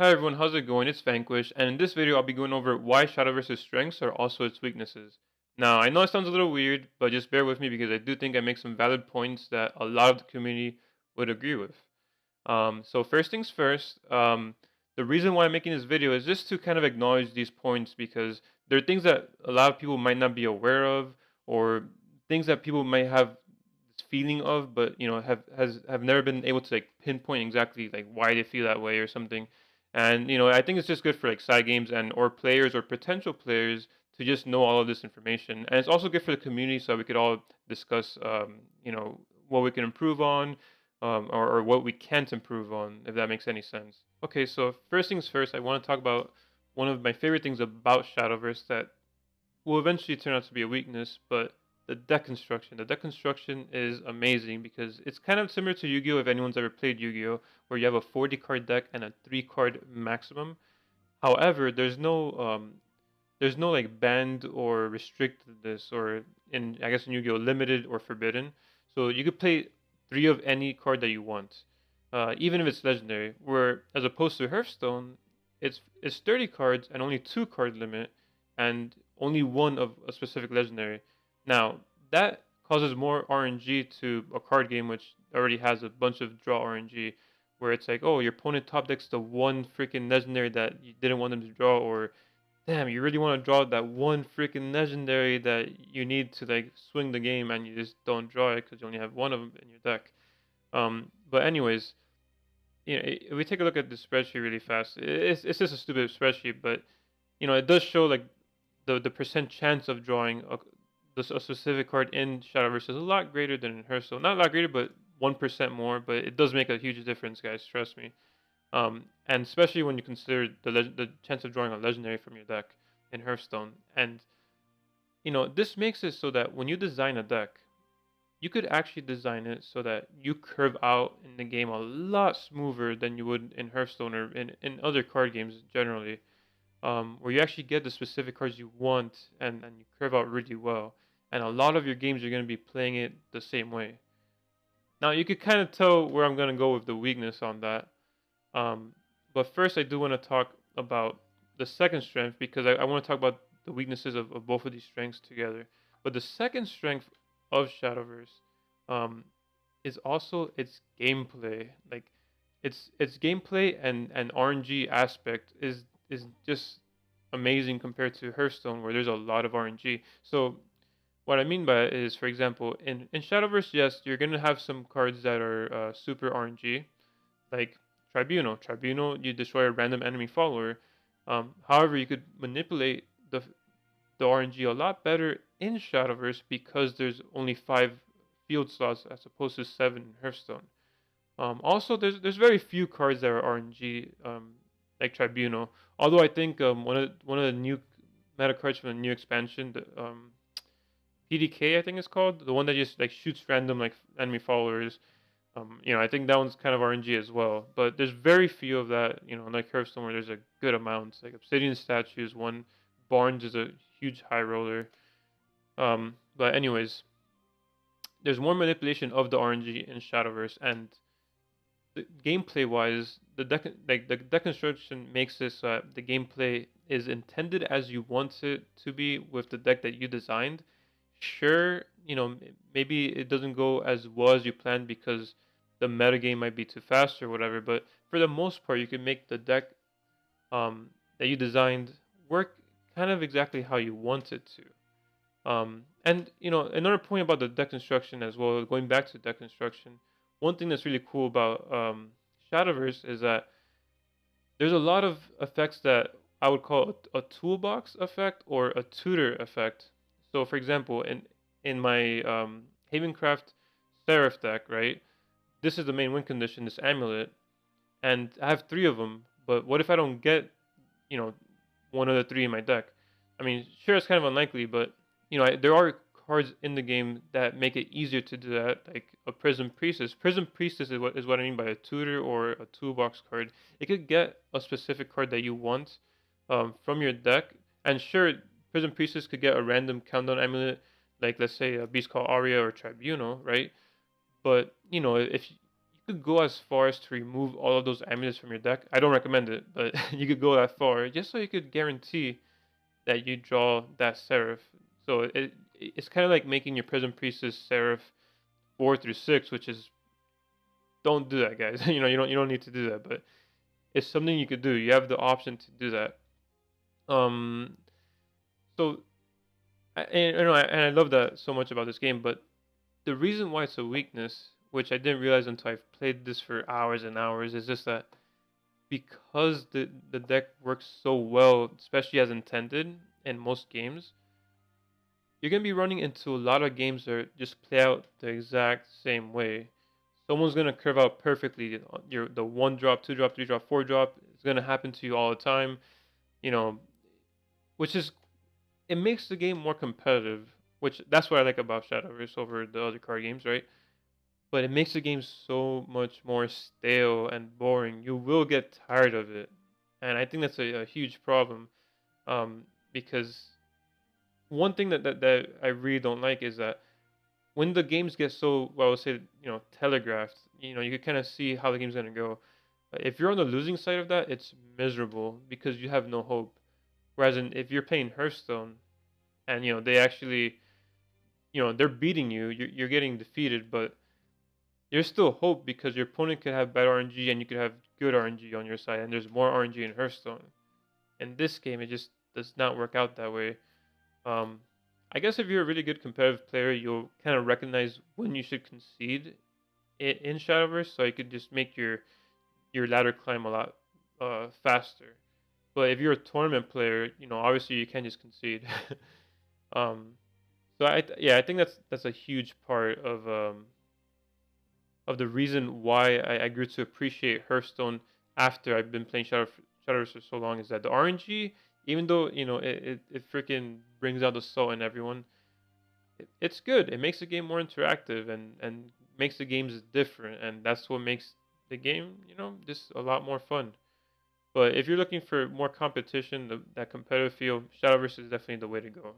Hi everyone, how's it going? It's Vanquish, and in this video I'll be going over why Shadowverse's strengths are also its weaknesses. Now, I know it sounds a little weird, but just bear with me because I do think I make some valid points that a lot of the community would agree with. So first things first, the reason why I'm making this video is just to kind of acknowledge these points because there are things that a lot of people might not be aware of, or things that people might have this feeling of, but have never been able to like pinpoint exactly like why they feel that way or something. And I think it's just good for like side games and or players or potential players to just know all of this information. And it's also good for the community so we could all discuss, what we can improve on, or what we can't improve on, if that makes any sense. Okay, so first things first, I want to talk about one of my favorite things about Shadowverse that will eventually turn out to be a weakness, but the deck construction. The deck construction is amazing because it's kind of similar to Yu-Gi-Oh! If anyone's ever played Yu-Gi-Oh! Where you have a 40 card deck and a 3 card maximum. However, there's no like banned or restricted this, or in I guess in Yu-Gi-Oh! Limited or forbidden. So you could play 3 of any card that you want, even if it's legendary. Where as opposed to Hearthstone, it's 30 cards and only 2 card limit, and only one of a specific legendary. Now that causes more RNG to a card game which already has a bunch of draw RNG, where it's like, oh, your opponent top decks the one freaking legendary that you didn't want them to draw, or damn, you really want to draw that one freaking legendary that you need to like swing the game, and you just don't draw it because you only have one of them in your deck. But anyways, if we take a look at the spreadsheet really fast, it's just a stupid spreadsheet, but it does show like the percent chance of drawing a specific card in Shadowverse is a lot greater than in Hearthstone. Not a lot greater, but 1% more. But it does make a huge difference, guys. Trust me. And especially when you consider the chance of drawing a legendary from your deck in Hearthstone. And this makes it so that when you design a deck, you could actually design it so that you curve out in the game a lot smoother than you would in Hearthstone or in other card games generally, where you actually get the specific cards you want, and you curve out really well. And a lot of your games you're going to be playing it the same way. Now you could kind of tell where I'm going to go with the weakness on that. Um, but first, I do want to talk about the second strength because I want to talk about the weaknesses of both of these strengths together. But the second strength of Shadowverse, um, is also its gameplay. Like its gameplay and RNG aspect is just amazing compared to Hearthstone, where there's a lot of RNG. So what I mean by it is, for example, in Shadowverse, yes, you're gonna have some cards that are super RNG, like Tribunal. Tribunal, you destroy a random enemy follower. However, you could manipulate the RNG a lot better in Shadowverse because there's only 5 field slots as opposed to 7 in Hearthstone. Also, there's very few cards that are RNG, like Tribunal. Although I think one of the new meta cards from the new expansion, the PDK I think it's called, the one that just like shoots random like enemy followers. I think that one's kind of RNG as well. But there's very few of that. Like Hearthstone where there's a good amount. Like Obsidian statues, one Barnes is a huge high roller. But anyways, there's more manipulation of the RNG in Shadowverse, and the gameplay wise, the deck construction makes this the gameplay is intended as you want it to be with the deck that you designed. Sure, maybe it doesn't go as well as you planned because the metagame might be too fast or whatever, but for the most part you can make the deck that you designed work kind of exactly how you want it to. And another point about the deck construction as well, going back to deck construction, one thing that's really cool about Shadowverse is that there's a lot of effects that I would call a toolbox effect or a tutor effect. So, for example, in my Havencraft Seraph deck, right? This is the main win condition, this amulet, and I have 3 of them. But what if I don't get, you know, one of the 3 in my deck? I mean, sure, it's kind of unlikely, but there are cards in the game that make it easier to do that, like a Prism Priestess. Prism Priestess is what I mean by a tutor or a toolbox card. It could get a specific card that you want from your deck, and sure, Prism Priestess could get a random countdown amulet, like let's say a beast called Aria or Tribunal, right? But if you you could go as far as to remove all of those amulets from your deck. I don't recommend it, but you could go that far just so you could guarantee that you draw that Seraph. So it's kind of like making your Prism Priestess Seraph 4 through 6, which is, don't do that, guys. You don't need to do that, but it's something you could do. You have the option to do that. Um, so and I love that so much about this game, but the reason why it's a weakness, which I didn't realize until I've played this for hours and hours, is just that because the deck works so well, especially as intended in most games, you're gonna be running into a lot of games that just play out the exact same way. Someone's gonna curve out perfectly. The 1 drop, 2 drop, 3 drop, 4 drop. It's gonna happen to you all the time. You know, which is, it makes the game more competitive. Which that's what I like about Shadowverse over the other card games, right? But it makes the game so much more stale and boring. You will get tired of it, and I think that's a huge problem. Because one thing that I really don't like is that when the games get so, well, I would say, telegraphed, you can kind of see how the game's gonna go. If you're on the losing side of that, it's miserable because you have no hope. Whereas if you're playing Hearthstone and they actually, they're beating you, you're getting defeated, but there's still hope because your opponent could have bad RNG and you could have good RNG on your side, and there's more RNG in Hearthstone. In this game, it just does not work out that way. Um, I guess if you're a really good competitive player, you'll kind of recognize when you should concede in Shadowverse, so you could just make your ladder climb a lot faster. But if you're a tournament player, obviously you can't just concede. um, so I think that's a huge part of the reason why I grew to appreciate Hearthstone after I've been playing Shadowverse for so long, is that the RNG, even though it freaking brings out the salt in everyone, it's good. It makes the game more interactive and makes the games different, and that's what makes the game just a lot more fun. But if you're looking for more competition, that competitive feel, Shadowverse is definitely the way to go.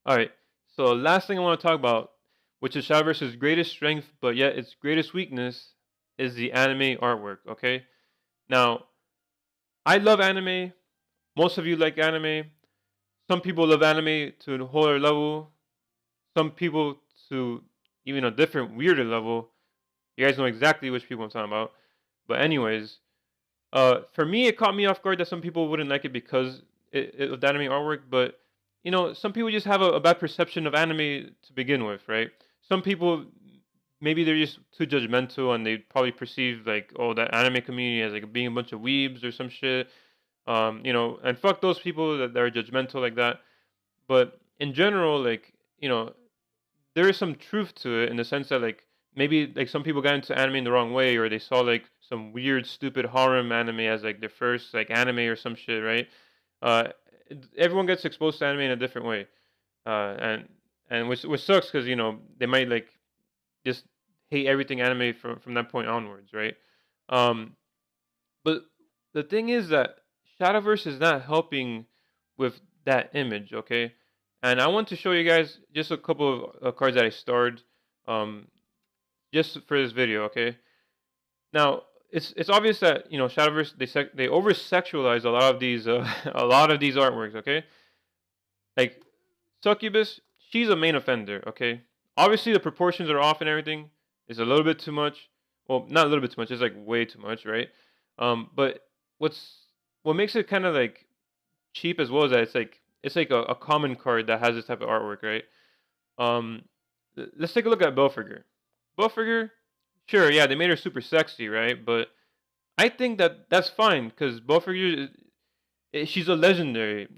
All right. So last thing I want to talk about, which is Shadowverse's greatest strength, but yet its greatest weakness, is the anime artwork. Okay. Now, I love anime. Most of you like anime. Some people love anime to a whole other level. Some people to even a different, weirder level. You guys know exactly which people I'm talking about. But anyways, for me, it caught me off guard that some people wouldn't like it because of the anime artwork. But some people just have a bad perception of anime to begin with, right? Some people, maybe they're just too judgmental and they probably perceive like, oh, that anime community as like being a bunch of weebs or some shit. And fuck those people that are judgmental like that. But in general, like, there is some truth to it in the sense that like maybe like some people got into anime in the wrong way, or they saw like some weird stupid harem anime as like their first like anime or some shit, right? Uh, Everyone gets exposed to anime in a different way, and which sucks because they might like just hate everything anime from that point onwards, right? Um, but the thing is that Shadowverse is not helping with that image, okay? And I want to show you guys just a couple of cards that I starred, um, just for this video, okay? Now it's obvious that Shadowverse, they over sexualize a lot of these a lot of these artworks, okay? Like Succubus, she's a main offender, okay? Obviously the proportions are off and everything. It's a little bit too much. Well, not a little bit too much. It's like way too much, right? But what makes it kind of like cheap as well is that it's like a common card that has this type of artwork, right? Um, let's take a look at Belfriger. Belfriger, sure, yeah, they made her super sexy, right? But I think that that's fine because Belfriger, she's a legendary.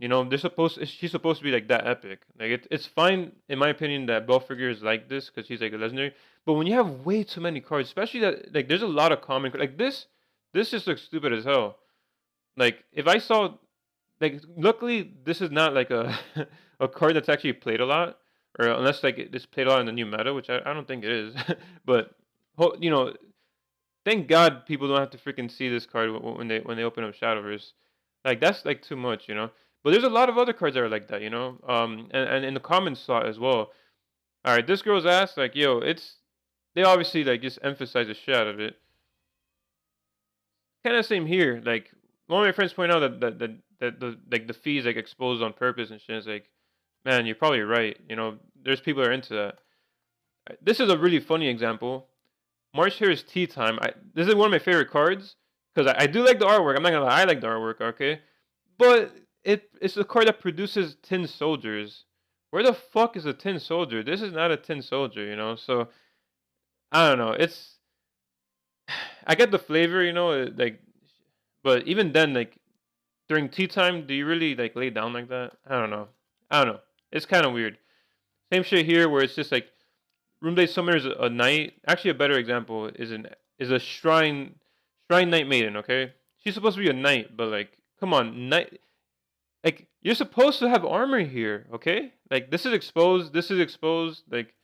She's supposed to be like that epic. Like it's fine in my opinion that Belfriger is like this because she's like a legendary. But when you have way too many cards, especially that like there's a lot of common like this just looks stupid as hell. Like if I saw, like, luckily this is not like a a card that's actually played a lot, or unless like it's played a lot in the new meta, which I don't think it is. But thank God people don't have to freaking see this card when they open up Shadowverse. Like that's like too much. But there's a lot of other cards that are like that. And in the comments saw it as well. All right, this girl's ass, like, yo, they obviously like just emphasize the shit out of it. kind of same here. Like one of my friends point out that the like the fees like exposed on purpose and shit. It's like, man, you're probably right. You know, there's people that are into that. This is a really funny example. March here is tea time. This is one of my favorite cards because I do like the artwork. I'm not gonna lie, I like the artwork. Okay, but it's a card that produces tin soldiers. Where the fuck is a tin soldier? This is not a tin soldier, you know. So I don't know. It's I get the flavor, you know, like, but even then, like during tea time, do you really like lay down like that? I don't know. I don't know. It's kind of weird. Same shit here, where it's just like Room Day Summoner is a knight. Actually, a better example is a shrine knight maiden. Okay, she's supposed to be a knight, but like, come on, knight. Like you're supposed to have armor here. Okay, like this is exposed. This is exposed. Like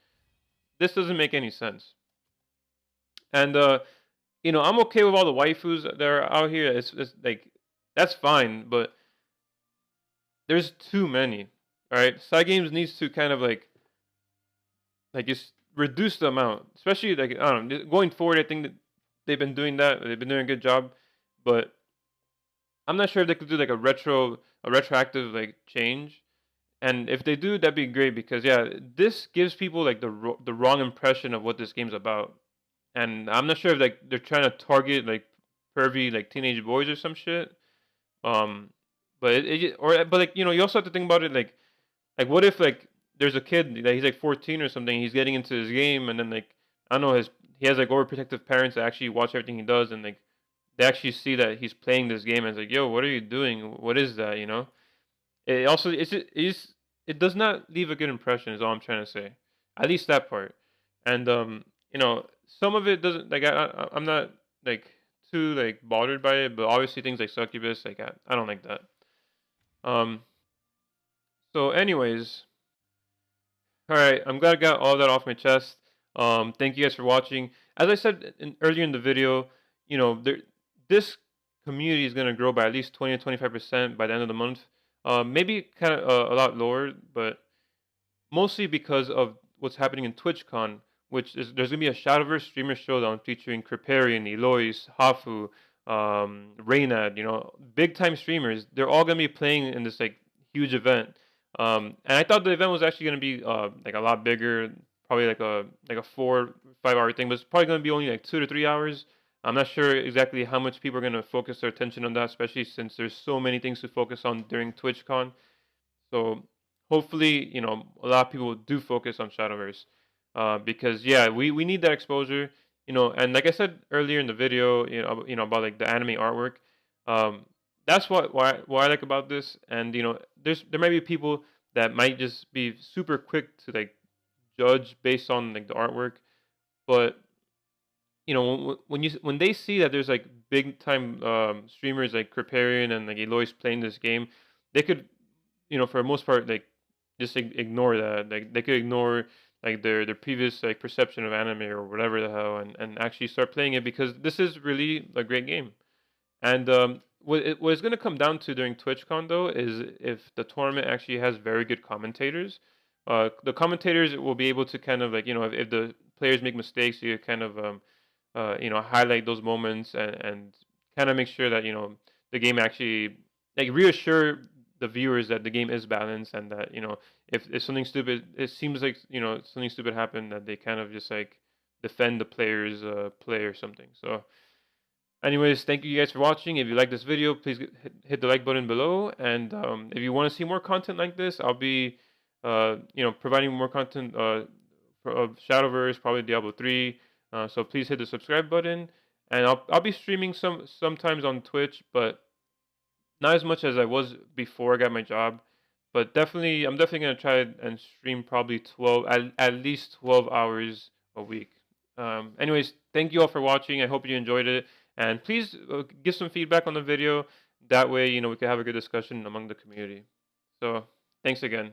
this doesn't make any sense. And you know, I'm okay with all the waifus that are out here. It's like that's fine, but there's too many. All right, side games needs to kind of like just reduce the amount, especially like I don't know, going forward. I think that they've been doing that. They've been doing a good job, but I'm not sure if they could do like a retroactive like change. And if they do, that'd be great because yeah, this gives people like the wrong impression of what this game's about. And I'm not sure if like they're trying to target like pervy like teenage boys or some shit. Um, but but like you know you also have to think about it like what if like there's a kid that he's like 14 or something, he's getting into his game and then like I don't know he has like overprotective parents that actually watch everything he does and like they actually see that he's playing this game and it's like yo what are you doing, what is that, you know? It also it does not leave a good impression is all I'm trying to say, at least that part. And you know some of it doesn't like I'm not like too like bothered by it, but obviously things like succubus like I don't like that. um so anyways, all right, I'm glad I got all that off my chest. Thank you guys for watching. As I said earlier in the video, you know, this community is gonna grow by at least 20 to 25% by the end of the month. Maybe kind of a lot lower, but mostly because of what's happening in TwitchCon, which is there's gonna be a Shadowverse streamer showdown featuring Kriparian, Eloise, Hafu, Reynad, you know, big time streamers. They're all gonna be playing in this like huge event. And I thought the event was actually gonna be like a lot bigger, probably like a 4 5 hour thing, but it's probably gonna be only like 2 to 3 hours. I'm not sure exactly how much people are gonna focus their attention on that, especially since there's so many things to focus on during TwitchCon. So hopefully, you know, a lot of people do focus on Shadowverse because yeah, we need that exposure, you know. And like I said earlier in the video, you know about like the anime artwork. Um, that's what I like about this. And you know, there might be people that might just be super quick to like judge based on like the artwork, but you know when they see that there's like big time streamers like Kriparian and like Eloise playing this game, they could, you know, for the most part, like just ignore that. Like they could ignore like their previous like perception of anime or whatever the hell, and actually start playing it because this is really a great game. And what it's going to come down to during TwitchCon though is if the tournament actually has very good commentators. The commentators will be able to kind of like you know if the players make mistakes, you kind of you know highlight those moments and kind of make sure that you know the game actually like reassure the viewers that the game is balanced and that you know if something stupid it seems like you know something stupid happened that they kind of just like defend the player's play or something. So anyways, thank you guys for watching. If you like this video, please hit the like button below. And if you want to see more content like this, I'll be, you know, providing more content of Shadowverse, probably Diablo 3. So please hit the subscribe button. And I'll be streaming sometimes on Twitch, but not as much as I was before I got my job. But definitely, I'm definitely gonna try and stream probably 12 at least 12 hours a week. Anyways, thank you all for watching. I hope you enjoyed it, and please give some feedback on the video. That way, you know, we can have a good discussion among the community. So, thanks again.